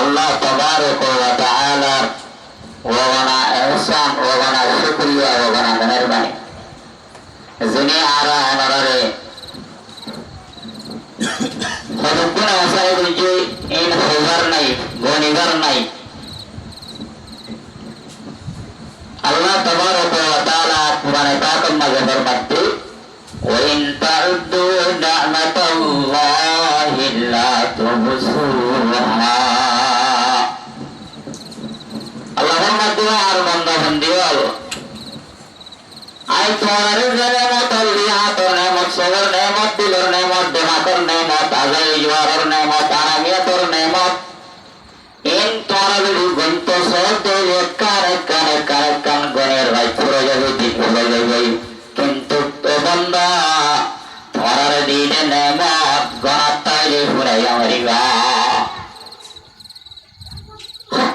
আল্লাহ তাবারক ওয়া তাআলা ওয়ানা ইহসান ওয়ানা শুকরিয়া ওয়ানা মেহেরবানি যিনি আর আমারে সদগুণ আসায় যে ইন হজার নাই গনিবার নাই আল্লাহ তাবারক ওয়া তাআলা কুরআনে পাকের মাঝে ফরমাতে ওয়াইন তাউদ্দু নি'মাতাল্লাহি লা তুহসুহা আল্লাহর মাঝে আর বান্দা বন্দিওয়াল আই তোমার নেমত লিয়া তোর নেমত সবর নেমত দিলর নেমত দেমাকর নেমত আজাই জওয়ার নেমত আরামিয়াতর নেমত ইন তোর গন্ত সতে কান গনের ভাই পুরো যাবে দিন হয়ে যাবে কিন্তু তো বান্দা তোমার দিনে নেমত গনাতাইলে পুরাই আমরিবা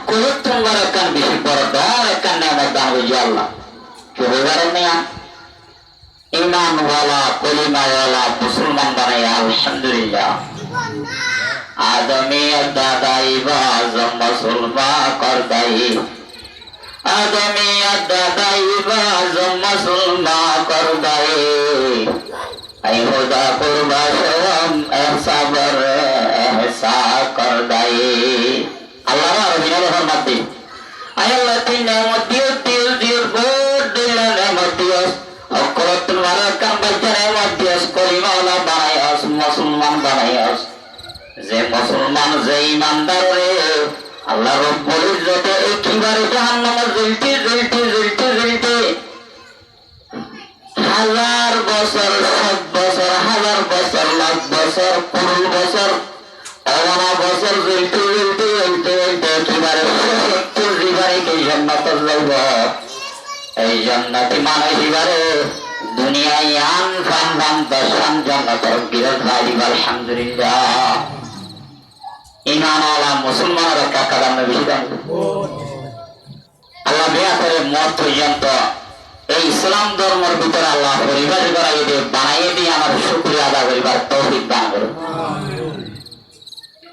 কোন তোমার কান বেশি বড় দর কান নেমত দান বুঝি আল্লাহ কি হইবার না ইমানওয়ালা কলিমাওয়ালা মুসলমান বানাই আলহামদুলিল্লাহ আদমি দাদাই বাজম মুসলমান করদাই আদমি দাদাই বাজম মুসলমান করদাই আই খোদা কুরবা শরম এহসাবর এহসা করদাই আল্লাহ রবিনাল ফরমাতে আয় আল্লাহ তিন নেমত দিও তিল দিও বহুত দিল নেমত দিও অকরতুল মারাকাম বাজারে মধ্যস কলিমাওয়ালা বানাইস মুসলমান বানাইস যে মুসলমান যে ইমানদার রে আল্লাহ রব্বুল ইজ্জত একেবারে জাহান্নামে জ্বলতে হাজার বছর 100 বছর হাজার বছর লাখ বছর কোটি বছর অগণা বছর জ্বলতে একেবারে 70 জীবনে কি জান্নাত যাইব এই জান্নাতি মানুষ এবারে দুনিয়ায় আন ফান দশান জান্নাতের বিরোধ ভাইব আলহামদুলিল্লাহ ইমানওয়ালা মুসলমানের কাকার বেশি দাম আল্লাহ বিয়া করে মত পর্যন্ত এই ইসলাম ধর্মের ভিতরে আল্লাহ পরিবার করাই দিয়ে বানাইয়ে দিয়ে আমার শুকরিয়া আদায় করিবার তৌফিক দান করুন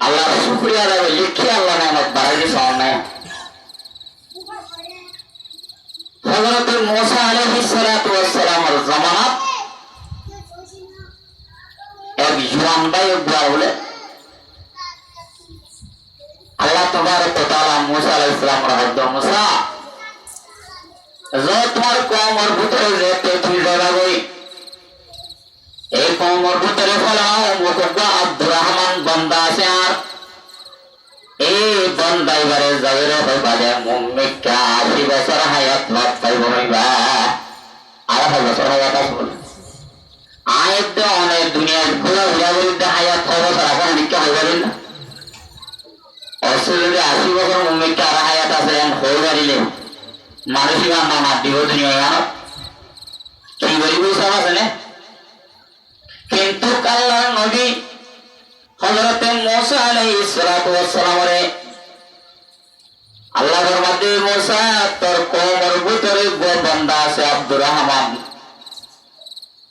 আল্লাহর শুকরিয়া আদায় লিখে আল্লাহ নেমত বাড়াই দিয়ে সামনে হযরত মুসা আলাইহিস সালাতু ওয়াস সালামের জামানাত এক জওয়ান ভাই বলে আল্লাহ তাবারক ওয়া তাআলা মুসা আলাইহিস সালামের হযরত মুসা যে তোমার কওমের ভিতরে যেতে তুই যাবি এই কওমের ভিতরে ফলাও মুকদ্দা আব্দুর রহমান বান্দা আছে আর এই বান্দা এবারে যাইরে হইবারে মুমিনকা 80 বছর হায়াত লাভ পাইব হইবা আর 80 বছর হায়াত আসবে আয়াত অনেক দুনিয়ার পুরো উড়াউড়িতে হায়াত বছর এখন লিখা হইবারে না অসুবিধা 80 বছর মুমিনকা আর হায়াত আছে এমন হইবারিলে মানুষই বান্দা মার দিব দুনিয়া কি বলিব সব আছে না কিন্তু আল্লাহর নবী হযরত মুসা আলাইহিস সালাতু ওয়াস সালামরে আল্লাহ ফরমাতে মুসা তোর কওমের ভিতরে গো বান্দা আছে আব্দুর রহমান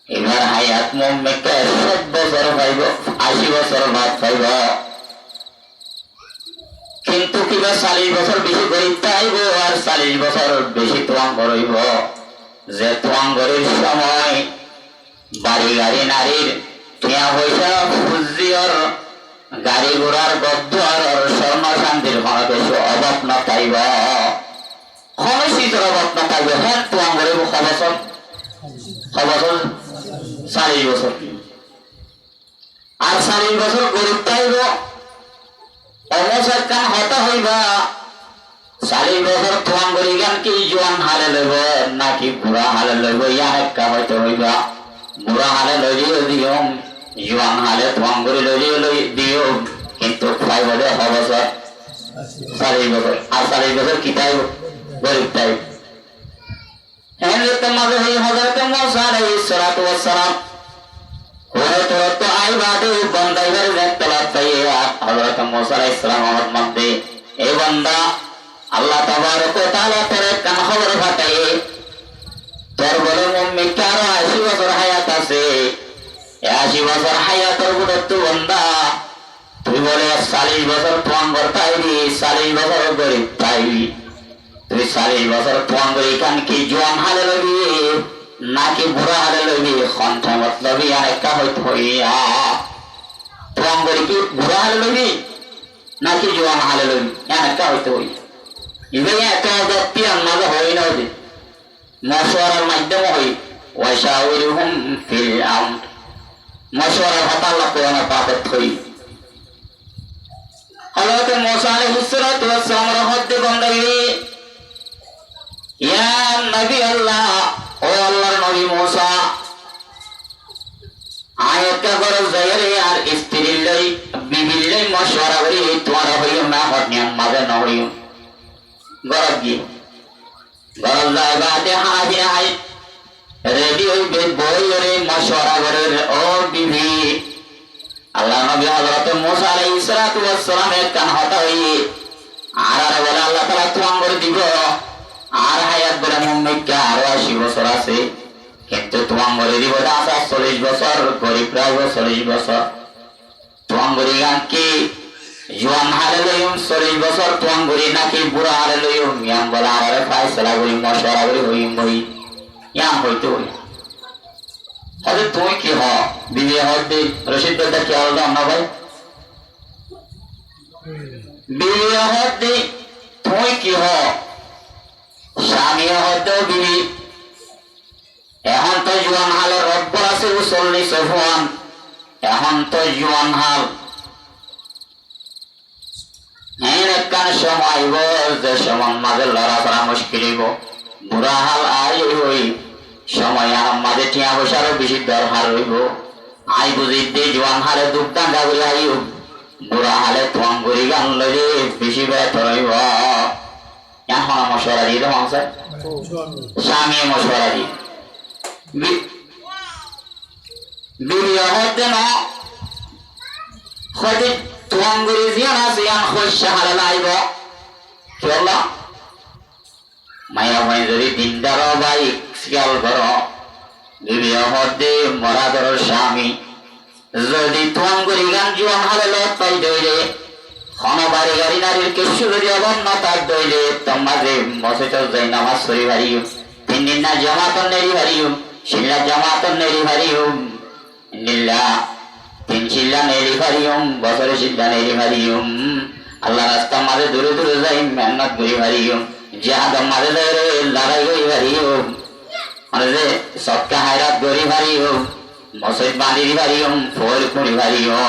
এবার হায়াত মুমিনকে 60 বছর পাইব 80 বছর বাদ পাইব কিন্তু কিবা 40 বছর বেশি গরিব আইব আর 40 বছর বেশি তোয়াং করইব যে তোয়াং গরির সময় বাড়ি গাড়ি নারীর টিয়া পয়সা ফুজিয়র গাড়ি ঘোড়ার গদ্দার স্বর্ণ শান্তির কোনো কিছু অভাব না পাইব সমস্যার অভাব না পাইব হ্যাঁ তোয়াং গরিব খবসর 40 বছর আর 40 বছর গরিব পাইব অবসর কান হতা হইবা 40 বছর তোয়াং গরি গান কি জোয়ান হালে লইব নাকি বুড়া হালে লইব ইয়া একটা হইতে হইবা বুড়া হালে লইও দিও জোয়ান হালে তোয়াং গরি লই দিও কিন্তু পাইব দে অবসর 40 বছর আর 40 বছর কি পাইব গরিব পাইব হযরত মাঝে হযরত মুসা আলাইহিস সালাতু ওয়াস সালাম হযরত আইবাদে বান্দাইবার জাতলা তাইয়া হযরত মুসা আলাইহিস সালামের মধ্যে এই বান্দা আল্লাহ তাবারক ওয়া তাআলা পরে কান খবর পাঠায় তোর বড় মুমিন কার 80 বছর হায়াত আছে 80 বছর হায়াতের গুরুত্ব বান্দা তুই বলে 40 বছর তোয়াং করতাইবি 40 বছর গরিব তাই তুই 40 বছর তোমার কান কি জোয়ান হালে লবি নাকি বুড়া হালে লবি খন্থা মতলবি আরেকটা হইতে হইয়া তোমার কি বুড়া হালে লবি নাকি জোয়ান হালে লবি আরেকটা হইতে হইয়া ইবে একটা ব্যক্তি আমাদের হই না ওদের মশওয়ারার মাধ্যমে হই ওয়াশাউরুহুম ফিল আমর মশওয়ারা ভাতা আল্লাহ কোরআনে পাকে হই হযরত মুসা আলাইহিস সালাতু ওয়াস সালাম রহমতে বন্দাগি ইয়া নবী আল্লাহ ও আল্লাহর নবী মুসা আয়াতটা করো যাইরে আর স্ত্রীর বিবির মশওয়ারা করি তোমার হইও না হনিয়াম মাঝে না হইও গরব কি গরব জায়গাতে হাজির আই রেডি হইবে বই রে মশওয়ারা করে ও বিবি আল্লাহ নবী হযরত মুসা আলাইহিস সালাতু ওয়াস সালামের কান হতা হই আর বলে আল্লাহ তাআলা তোমার দিব আর হায়াত বলে মুম্মিকা আরো 80 বছর আছে কিন্তু তোমার দিব 40 বছর গরিব প্রায় 40 বছর তোমার গান কি জোয়ান হালে লইম 40 বছর তোমার নাকি বুড়া হালে লইম ইয়াম বলা আর ফয়সালা করি মশওয়ারা করি হইম বই ইয়াম হইতে হই তাহলে তুই কি হ বিবি হতে রশিদ দাদা কি আলাদা না ভাই বিবি হতে তুই কি হ স্বামী হতে বিবি এখন তো জোয়ান হালের রব্ব আছে 40 সফওয়ান এখন তো জোয়ান হাল একখান সময় আইব যে সময় মাঝে লড়াফড়া মুশকিল হইব বুড়া হাল আই হই সময় আর মাঝে টিয়া বসারও বেশি দরকার হইব আই বুঝি দে জোয়ান হালে দুপটান গাগুলি আইব বুড়া হালে তোমার গড়ি গান লইলে বেশি বেতর হইব এখন মশওয়ারা দিয়ে দেবো স্যার স্বামী মশওয়ারা দিয়ে বিবি হতে না হতে তোমার গড়ি জিয়ান আছে ইয়ান খোঁজ হালে লাইব চলা মায়া ভাই যদি দিনদার ভাই খেয়াল করো বিবি হতে মরা ধরো স্বামী যদি তোমার গড়ি গান জোয়ান হালে লত পাই দইলে বাড়ি গাড়ি নারীর কেশু যদি অবন্য তার দইলে তোমাদের মসজিদ যাই নামাজ পড়ি ভারিও 3 দিন না জামাতন নেরি ভারিও শিল্লা জামাতন নেরি ভারিও নিল্লা 3 শিল্লা নেরি ভারিও বছরে শিল্লা নেরি ভারিও আল্লাহ রাস্তা মাঝে দূরে দূরে যাই মেহনত করি ভারিও জিহাদ মাঝে যাই লড়াই করি ভারিও মানে যে সবকা হায়রাত করি ভারিও মসজিদ বাঁধি ভারিও ফোর করি ভারিও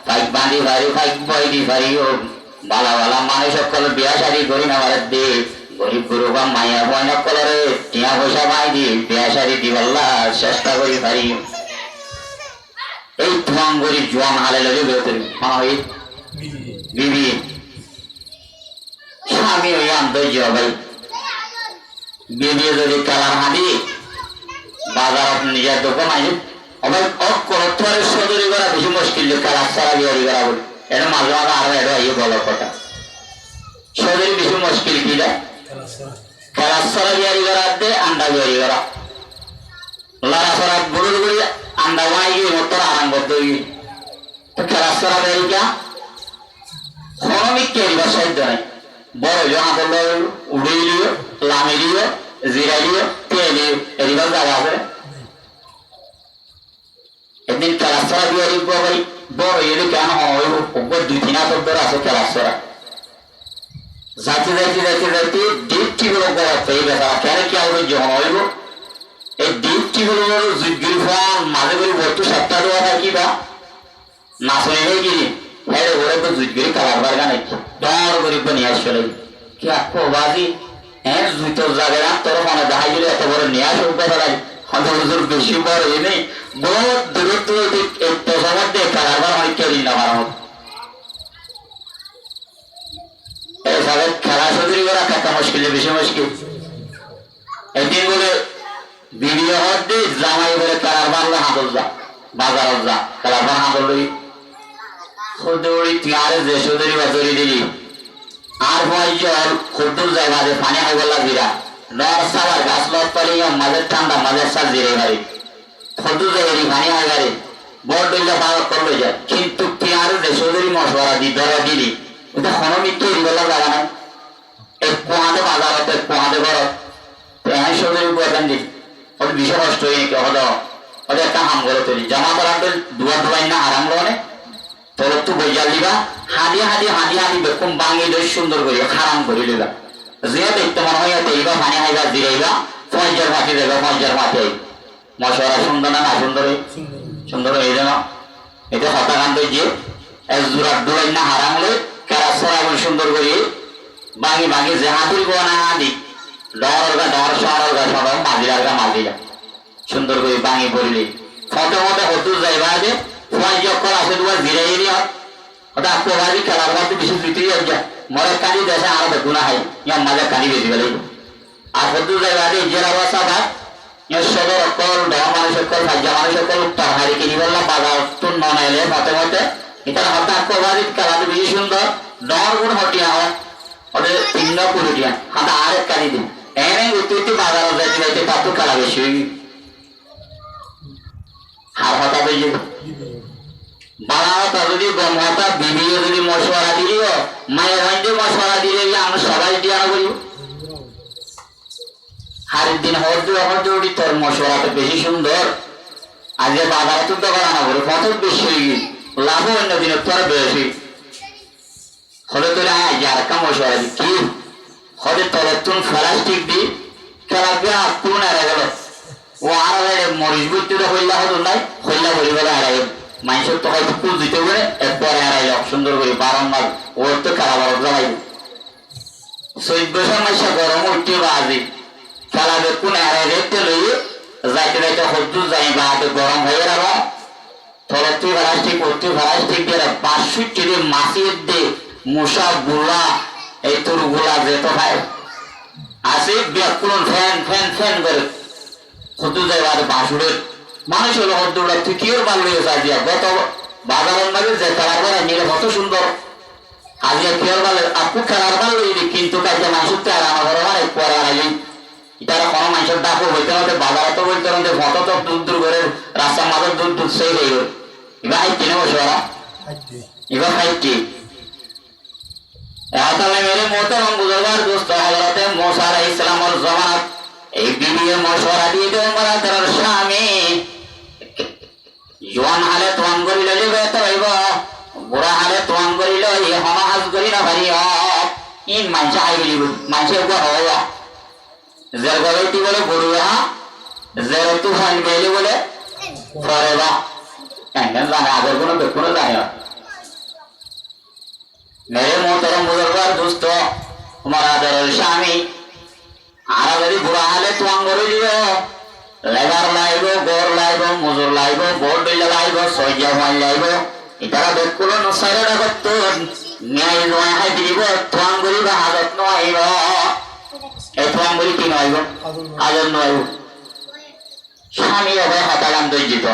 ফাইক বাঁধি ভারি ফাইক বই দি ভারিও বালা বালা মানুষ সকল বিয়া শাড়ি করি না ভারত দে গরিব গুরু বা মায়া বয়ন কলরে টিয়া পয়সা বাই দি বিয়া শাড়ি দিবাল্লা চেষ্টা করি ভারিও এই তোমার গরিব জোয়ান হালে লগে বেতরি হয় বিবি স্বামী ওই আন্তর্য ভাই বিবি যদি কালার হাঁদি বাজার নিজের দোকান আছে আবার অকরথরে সদরি করা বেশি মুশকিল কালার সারা বিয়ারি করা বলে এটা মাঝে মাঝে আরো এটা এই বলো কথা সদরি বেশি মুশকিল কি দেয় কালার সারা বিয়ারি করা দে আন্ডা বিয়ারি করা লারা সারা বুড়ুর বুড়ি আন্ডা বাই গিয়ে মোটর আরাম করতে গিয়ে তো কালার সারা বিয়ারি কা খনমিক কেরিবার সাহায্য নাই বড় জমা করলো উড়িয়ে দিও লামি দিও জিরা দিও তেল দিও এরিবার জায়গা আছে একদিন ক্লাসরা দিয়ে দিব ভাই বড় এলে কেন হইব উপর 2-3 হাত ধরে আছে ক্লাসরা যাইতে যাইতে যাইতে যাইতে ডিপটি গুলো বড় পেয়ে গেছে কেন কি আউরে যখন হইব এই ডিপটি গুলো জিগির ফোন মাঝে করে বর্তু সপ্তাহ দেওয়া থাকি বা না শুনে হয়ে গিয়ে হ্যাঁ ওরা তো জিগির কালার বার্গা নাকি ডর গরিব নিয়ে আসলে কি আকো বাজি হ্যাঁ জুতোর জায়গায় তোর মনে দেখাই দিলে এত বড় নিয়ে আসে কথা লাগে হজর বেশি বড় এ নেই বহুত দূরত্ব একটু সময় দিয়ে কালার বার হয় কেউ না মারা হতো এইভাবে খেলা সদরি করা একটা মুশকিল বেশি মুশকিল একদিন বলে ভিডিও হতে জামাই বলে কালার বারলে হাঁদল যা বাজার যা কালার বার হাঁদল লই সদরি তুই আরে যে সদরি বা দড়ি দিলি আর ভয় জল খুদ্দুর যায় মাঝে পানি হয় বললা বিরা নর সাবার গাছ লত পালিয়ে মাঝের ঠান্ডা মাঝের সাল জিরে গাড়ি খুদ্দুর যায় পানি হয় গাড়ি বড় দইলা পাওয়া করলে যায় কিন্তু তুই আরে যে সদরি মশলা দি ধরা দিলি এটা হনমিত তৈরি করলাম জায়গা নাই এই পোহাতে বাজারতে পোহাতে ঘরত হ্যাঁ সদরের উপর এখান দিন ওদের বিষয় নষ্ট হয়ে নাকি হলো ওদের একটা হাম করে তৈরি জমা করার দুয়ার দুয়াই না আরাম লনে তোর তো বইজাল দিবা হাঁদি বেকুম বাঙি দই সুন্দর করি খারাম করি লিবা যে দেখতে মনে হয় এইবা পানি হাইবা জিরাইবা পঞ্চার মাটি দেবা পঞ্চার মাটি মশলা সুন্দর না সুন্দর সুন্দর হয়ে যাবে এটা হতাকান্ত যে এক জোড়ার দুয়াই না হারাম লই কারা সরাবল সুন্দর করি বাঙি যে হাতুর গো না হাঁদি ডর সরল সব মাঝিরা সুন্দর করে বাঙি পড়লি ফটো মতো হতুর যাইবা যে ফল যখন আছে তোমার জিরাই এরিয়া ওটা প্রভাবী খেলার মধ্যে বিশেষ ভিতরে যা মরে কানি দেশে আরো দেখো না হয় ইয়ার মাঝে কানি বেশি গেলে আর হতুর যাইবা যে জেলা বাসা ভাত সদর অকল ডর মানুষ অকল সাজ্জা মানুষ অকল উত্তর হারি কিনি বললাম বাজার তো ননাইলে মতে মতে এটা হঠাৎ প্রভাবী খেলাতে বেশি সুন্দর ডর গুণ হটিয়া হয় ওদের তিন পুরুটিয়া হাতে আরেক কানি দিন এনে উত্তর বাজার যাইতে যাইতে তাতো খেলা বেশি হার হতা বেজে বাংলাটা যদি গমহতা বিবিও যদি মশওয়ারা দিলিও মায়ের ভাইতে মশওয়ারা দিলে আমরা সবাই দিয়া বলি হারের দিন হরদে উঠি তোর মশওয়ারাটা বেশি সুন্দর আজকে বাজারে তো দোকান আনা বলে কত বেশি হয়ে গেল লাভও অন্য দিনের তোর বেশি হলে তোর যার কা মশওয়ারা দি কি হলে তোর তুন প্লাস্টিক দি খেলা দিয়া তুন এড়ে গেল ও আর মরিচ বুঝতে হইলা হতো নাই হইলা বলি বলে এড়াই মানুষের তো হয়তো পুজ দিতে পারে এরপরে এড়াইল সুন্দর করে বারংবার ওর তো খেলা বারো জ্বালাই 14 মাসে গরম উঠতে বাজে খেলা দেখুন এড়াই দেখতে লই যাইতে যাইতে হদ্দু যাই বা গরম হয়ে গেল থলত্তি প্লাস্টিক দিয়ে 5 ফিট মাছির দে মশা বুলা এই তোর গুলা যেত ভাই আসে ব্যাকুলন ফ্যান করে হদ্দু যাই বাদে বাসুরের মানুষ হলো হদ্দুরা তুই কি ওর বাল লইয়ে দিয়া গত বাজারের মাঝে যে খেলার বেলা নিলে কত সুন্দর আজকে খেয়াল বালে আপু খেলার বাল লইলি কিন্তু কাজে মানুষের তো আর আমার ঘরে পরে আড়াইলি তারা কোনো মানুষের ডাকও হইতে হতে বাজারে তো বলতে হতে ভত তো দূর করে রাস্তার মাঝে দূর সেই হয়ে গেল এবার হাইটি নেবো সরা এবার হাইটি তাহলে মেরে মোহতারাম বুজুর্গার দোস্ত হযরতে মুসা আলাইহিস সালামের জামানাত এই বিবিয়ে মশওয়ারা দিয়ে দেন মারা তার স্বামী জোয়ান হালে তোয়ান করিলে বেত হইব বুড়া হালে তোয়ান করিলে এই হমাহাজ করি না ভারি ই মানসা আই বলিব মানসে উপর হয় জের গলাইতি বলে গরুয়া জের তুফান বেলি বলে ফরেবা কেন জানে আগের কোনো বেকুনো জানে মেরে মোহতারাম বুজুর্গার দোস্ত তোমার আদরের স্বামী আর যদি বুড়া হালে তোয়ান করিল লেবার লাইব গড় লাইব মজুর লাইব বোর্ড দিলে লাইব সজ্জা হওয়াই লাইব এটারা বেকুলো নসারে রাখত ন্যায় নয় হাই দিব তোয়ান করিব হাজত নয় এই তোয়ান করি কি নয় হাজত নয় স্বামী হবে হতাগান দৈজিত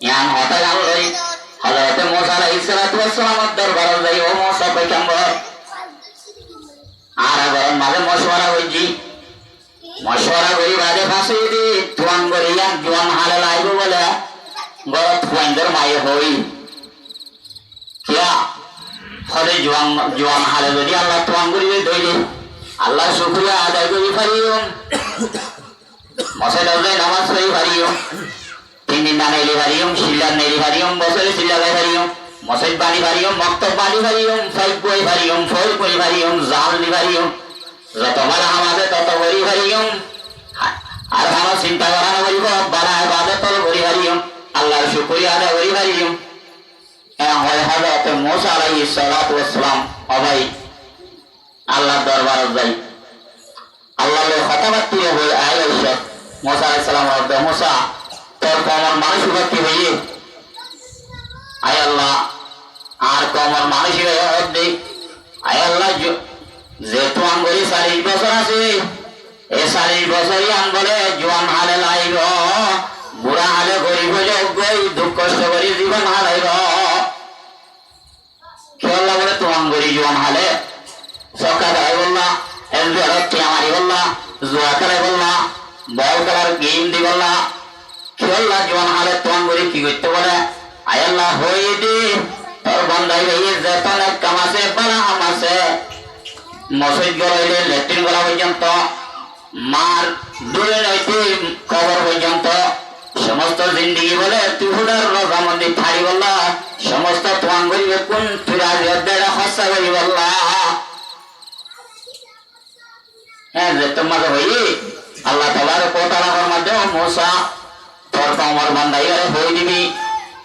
ইয়ান হতাগান লই হযরতে মুসা আলাইহিস সালামের দরবারে যাই ও মুসা পয়গম্বর আর গরম মাঝে মশওয়ারা হইজি মশওয়ারা করি বাজে ফাঁসি দি তোয়ান করিয়া জোয়ান হালে লাইব বলে গরত পয়েন্টের মায়ে হই কিয়া ফলে জোয়ান হালে যদি আল্লাহ তোয়ান করিবে দইলে আল্লাহ শুকরিয়া আদায় করি পারিও মশাই দরজায় নামাজ পড়ি পারিও 3 দিন নাইলে পারিও শিলার নেলি পারিও বছরে শিলাগাই পারিও মশাই বাড়ি পারিও মক্তব বাড়ি পারিও ফাইক বই পারিও ফল করি পারিও জাল দি পারিও যতবার আমাদের তত করি পারিও আর ভালো চিন্তা করা না করিব বাড়া ইবাদত করি পারিও আল্লাহর শুকরিয়া আদায় করি পারিও হয় হযরত মুসা আলাইহিস সালাম ভাই আল্লাহ দরবারে যাই আল্লাহর কথাবার্তা হয়ে আইসা মুসা আলাইহিস সালাম বলতে মুসা তোর কমর মানুষ কি হইয়ে আয় আল্লাহ আর কমর মানুষ হয়ে আয় আল্লাহ যে তোয়ান করি 40 বছর আছে এই 40 বছরই আন বলে জোয়ান হালে লাইব বুড়া হালে গরিব যোগ্যই দুঃখ কষ্ট করি জীবন হারাইব খেয়াল্লা বলে তোয়ান করি জোয়ান হালে সকা দেয় বললা মারি বললা জোয়া খেলাই বললা বল খেলার গেম দি বললা খেয়াল্লা জোয়ান হালে তোয়ান করি কি করতে বলে আয় আল্লাহ হয়ে দি ওর বন্ধাই ভাইয়ে যেতন এক কাম আছে বালা আম আছে মসজিদ গলাইলে ল্যাট্রিন গলা পর্যন্ত মার দূরে নইতে কবর পর্যন্ত সমস্ত জিন্দিগি বলে তুই হুদার রোজা মন্দির থারি বললা সমস্ত তোয়াং করিবে কোন তুই রাজা হস্যা করি বললা হ্যাঁ যে তোমাকে হই আল্লাহ তাআলার কোতালার মাধ্যমে মুসা তোর তোমার বান্দাই হই দিবি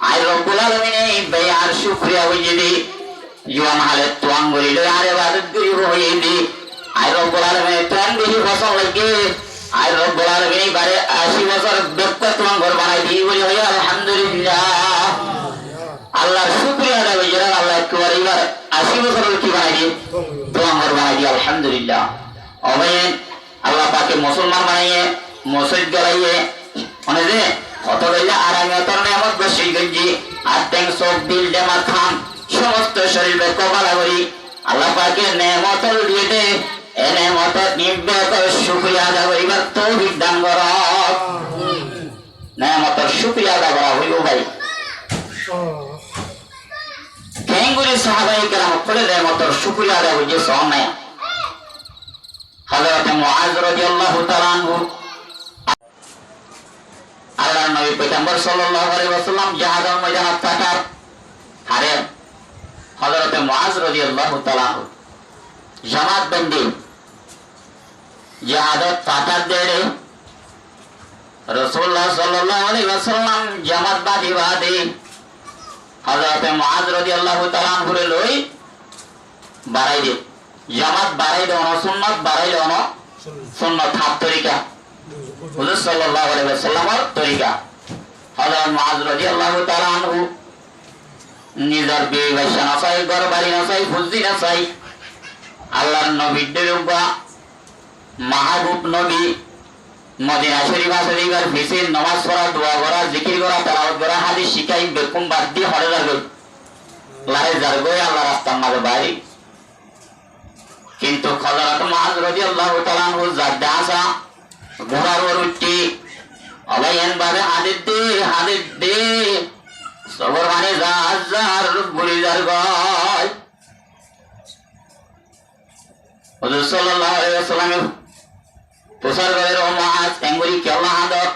আই রব্বুল আলামিন এই আর শুকরিয়া হই দি জোয়ান হালে তোয়াং করিলে আর ইবাদত করি হই দি আই রব্বুল আলামিন তোয়াং বেশি ফসল লাগে আই রব্বুল আলামিন বারে 80 বছর ব্যক্তি তোয়াং ঘর বানাই দি বলি হই আলহামদুলিল্লাহ আল্লাহর শুকরিয়া আদায় হই যারা আল্লাহ একবার এবার 80 বছর কি বানাই দি তোয়াং ঘর বানাই দি আলহামদুলিল্লাহ অবেন আল্লাহ পাকে মুসলমান বানাইয়ে মসজিদ গলাইয়ে মানে যে কত রইলে আর আমি অত নিয়ামত বেশি গঞ্জি আর ট্যাং সব দিল দেমার খাম সমস্ত শরীর বেক কবালা করি আল্লাহ পাকে নেয়ামত দিয়ে দে এ নেয়ামত নিবে তো শুকরিয়া আদায় করিবার তৌফিক দান কর নেয়ামতের শুকরিয়া আদায় করা হইব ভাই কেঙ্গুরি সাহাবায়ে কেরাম করে নেয়ামতের শুকরিয়া আদায় হইছে সন নাই হযরত মুআজ রাদিয়াল্লাহু তাআলা আনহু আল্লাহর নবী পয়গম্বর সাল্লাল্লাহু আলাইহি ওয়াসাল্লাম জিহাদের ময়দানে তাকার হারে হযরত মুআজ রাদিয়াল্লাহু তাআলা আনহু জামাত বন্দি জিহাদের তাকার দেরে রাসূলুল্লাহ সাল্লাল্লাহু আলাইহি ওয়াসাল্লাম জামাত বাদি হযরত মুআজ রাদিয়াল্লাহু তাআলা আনহু লই বাড়াই দে জামাত বাড়াই দেওয়া সুন্নাত বাড়াই দেওয়া সুন্নাত হাত তরিকা হুজুর সাল্লাল্লাহু আলাইহি ওয়াসাল্লামের তরিকা হযরত মুআজ রাদিয়াল্লাহু তাআলা আনহু নিজের বিয়ে বাসা না চাই ঘর বাড়ি না চাই ফুজি না চাই আল্লাহর নবীর দেবা মাহবুব নবী মদিনা শরীফের ফিসে নামাজ পড়া দোয়া করা জিকির করা তেলাওয়াত করা হাদিস শিখাই বেকুম বাদ দিয়ে হরে যাবে লারে যাবে আল্লাহর রাস্তার মাঝে বাইরে কিন্তু হযরত মুআজ রাদিয়াল্লাহু তাআলা আনহু জাদা আসা ঘোড়ার উঠি অবায়ন বারে হাদিদ দে সবর মানে জাহার বুড়িদার গয় হুজুর সাল্লাল্লাহু আলাইহি ওয়াসাল্লাম প্রচার করে মুআজ এঙ্গুরি কেলা হাদত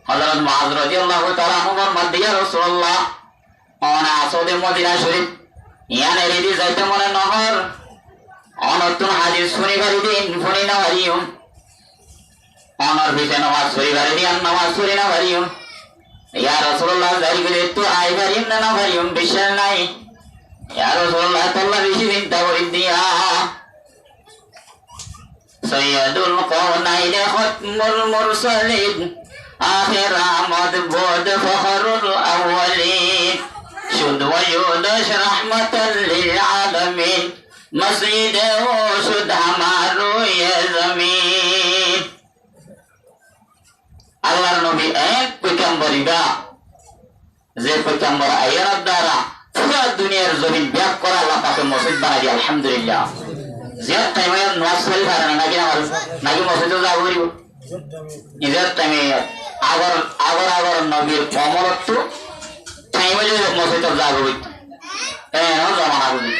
হযরত মুআজ রাদিয়াল্লাহু তাআলা আনহু মধ্যে ইয়া রাসূলুল্লাহ অনা আসদে মদিনা শরীফ ইয়ানে রেদি যাইতে মনে নহর অনতুন হাদিস শুনি বাড়ি দিন শুনি না বাড়িও অনর ভিতরে নামাজ শুনি বাড়ি দিন নামাজ শুনি না বাড়িও ইয়া রাসূলুল্লাহ জারি করে তো আই বাড়িও না বাড়িও বিশ্বাস নাই ইয়া রাসূলুল্লাহ তাআলা বেশি চিন্তা করি দিয়া সৈয়দুল কওনাইন খতমুল মুরসালিন আখির আমদ বুদ ফখরুল আউয়ালিন শুদ ওয়ায়ুদাশ রাহমাতাল লিল আলামিন মসজিদ ও শুদ হামারো ইয়ে জমিন আল্লাহর নবী এক পয়গম্বরিবা যে পয়গম্বর আয়ার দ্বারা পুরো দুনিয়ার জমিন ব্যাক করা আল্লাহ পাকে মসজিদ বানাই আলহামদুলিল্লাহ জিয়ার টাইমে নামাজ পড়ি পারে না নাকি মসজিদে যাব করিব নিজের টাইমে আগর নবীর কমরত্ব টাইমে যদি মসজিদে যাব জমানা করি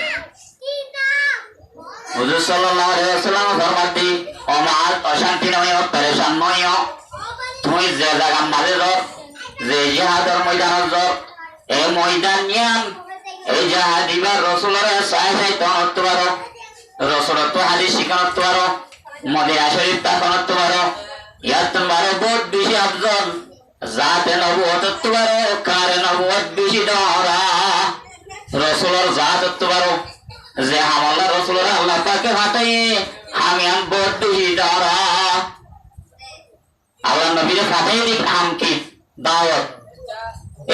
হুজুর সাল্লাল্লাহু আলাইহি ওয়াসাল্লাম ফরমাতি ও মুআজ অশান্তি নয় পরেশান নয় তুমি যে জায়গা মাঝে যাও যে জিহাদের ময়দানে যাও এই ময়দান নিয়াম এই জিহাদ দিবার রাসূলের সাহায্য করতে পারো রাসূলের তো হাদিস শিখাতে পারো মদিনা শরীফ তাকাতে পারো ইয়া তোমার বহুত বেশি আফজল জাতে নবুয়ত পারো কারে নবুয়ত বেশি দরা রাসূলের জাত পারো যে আমলা রাসূলের আল্লাহ পাকে হাতাই আমি আম বহুত বেশি দরা আল্লাহ নবীর ফাতাই দিক আম কি দাওয়াত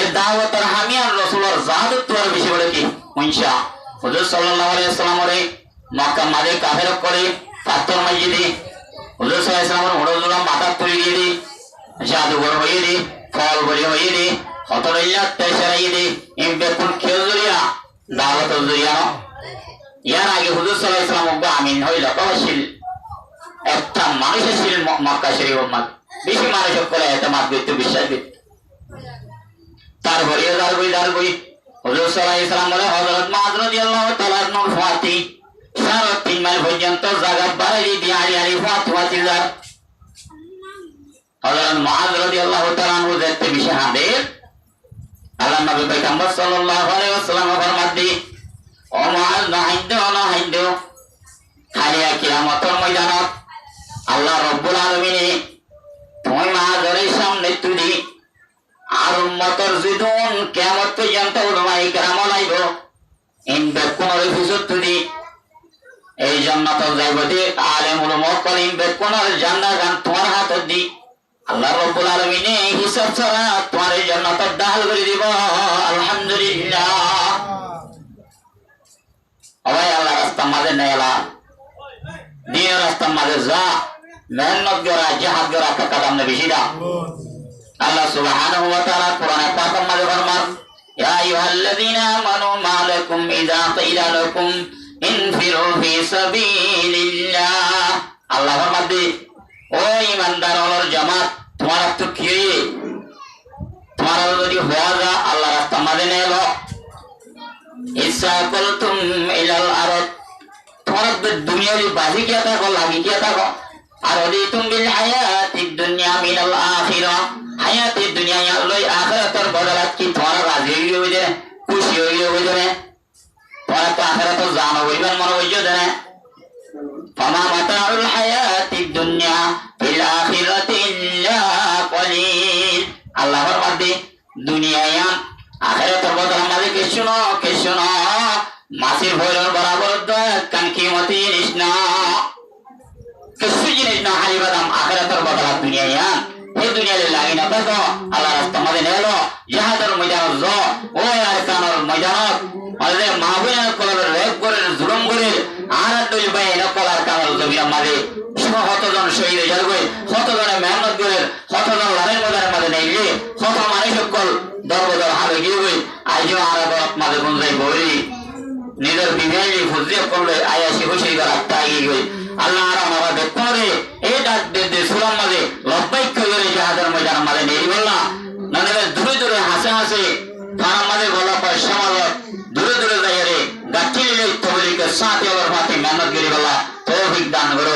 এই দাওয়াতের আমি আর রাসূলের জাত তোর বেশি বলে কি ইনশা হুজুর সাল্লাল্লাহু আলাইহি ওয়াসাল্লামের মক্কা মাঝে কাফের করে পাথর মাইয়ে দি হুজুর সাল্লাল্লাহু আলাইহি ওয়াসাল্লামের ওড়জলা মাথা তুলে দিয়ে দি জাদুঘর হয়ে দি ফল বলি হয়ে দি হতরইয়া তেশরাই দি এম বেকুন খেজুরিয়া দাওয়াত জুরিয়া ইয়ার আগে হুজুর সাল্লাল্লাহু আলাইহি ওয়াসাল্লাম আমিন হইল কওয়াশিল একটা মানুষের ছিল মক্কা শরীফ উম্মত বেশি মানুষ করে এটা মাত করতে বিশ্বাস করতে তারপরে দার বই হুজুর সাল্লাল্লাহু আলাইহি সাল্লাম বলে হযরত মুআয রাদিয়াল্লাহু তাআলা আনহু ফাতি 3.5 মাইল পর্যন্ত জায়গা বাইরে দিয়ে আড়ি ফাতোয়া দিলার হযরত মুআয রাদিয়াল্লাহু তাআলা আনহু দেখতে বেশি হাদিস আল্লাহ নবী পয়গম্বর সাল্লাল্লাহু আলাইহি ওয়াসাল্লাম ফরমাতে ও মুআয না হাইদো হারিয়া কিয়ামতের ময়দানত আল্লাহ রাব্বুল আলামিন তুমি মুআযের সামনে তুলি আর উম্মতের জিদুন কিয়ামত পর্যন্ত উলামায়ে কেরাম লাইব ইনবে কোন রিফুসত তুলি এই জান্নাত যাইবতে আলেম উলামা কলিম বে কোন জান্নাত গান তোমার হাত দি আল্লাহ রাব্বুল আলামিন হিসাব ছাড়া তোমার জান্নাত দাখিল করে দিব আলহামদুলিল্লাহ আল্লাহ আল্লাহ রাস্তা মাঝে নেলা দিনের রাস্তা মাঝে যা মেহনত করা জিহাদ করা কাকাম না বেশি দাও আল্লাহ সুবহানাহু ওয়া তাআলা কোরআনে পাকের মাঝে ফরমান ইয়া আইয়ুহাল্লাযীনা আমানু মা লাকুম ইযা কিলা লাকুম ইনফিরু ফি সাবিলিল্লাহ আল্লাহ ফরমাতে ও ঈমানদারদের জামাত তোমার তো কি তোমার যদি হওয়া যা আল্লাহ রাস্তা মাঝে নেলো ইসা কুলতুম ইলাল আরদ তোমার দুনিয়ার বাজি কি থাকো লাগি কি থাকো আর ওদিতুম বিল হায়াতিদ দুনিয়া মিনাল আখিরা হায়াতিদ দুনিয়া লই আখিরাতের বদলাত কি তোমার রাজি হইবে যে খুশি হইবে যে তোমার তো আখিরাত জানো হইবেন মনে হইছে যে ফামা মাতাউল হায়াতিদ দুনিয়া ফিল আখিরাতি ইল্লা কলিল আল্লাহর মধ্যে দুনিয়ায় আখিরাতের বদলা মাঝে কিছু না মাসির ভৈরব বরাবর কান কিমতি নিষ্ণা কিছু জিনিস না হারি বাদাম আখিরাতের বদলা দুনিয়ায় এই দুনিয়াতে লাগি না তো আল্লাহ রাস্তা মাঝে নেলো জিহাদের ময়দানত জ ও আরকানের ময়দানত আলে মাহবুবের কলার রেপ করে জুলুম করে আর দুই ভাই এনে কলার কানের জমির মাঝে শতজন শহীদ হয়ে যাবে শতজনে মেহনত করে শতজন লড়াই ময়দানের মাঝে নেইলে শত মানুষ সকল দরবদর হারে গিয়ে আজও আরাবত মাঝে গুঞ্জাই বলি নিজের বিবেকে ফুজিয়ে করলে আয়াসি খুশি করা তাই গই আল্লাহ আর আমরা দেখতে রে এই ডাক দে সুরাম মাঝে লব্বাইক করে জাহাজের ময়দানের মাঝে নেই বললাম না দূরে হাসে থানার মাঝে গলা পয়সা মাঝে দূরে যাই রে গাছি লিলে তবলিকে সাথে ওর মাথে মেহনত করি বলা তৌফিক দান করো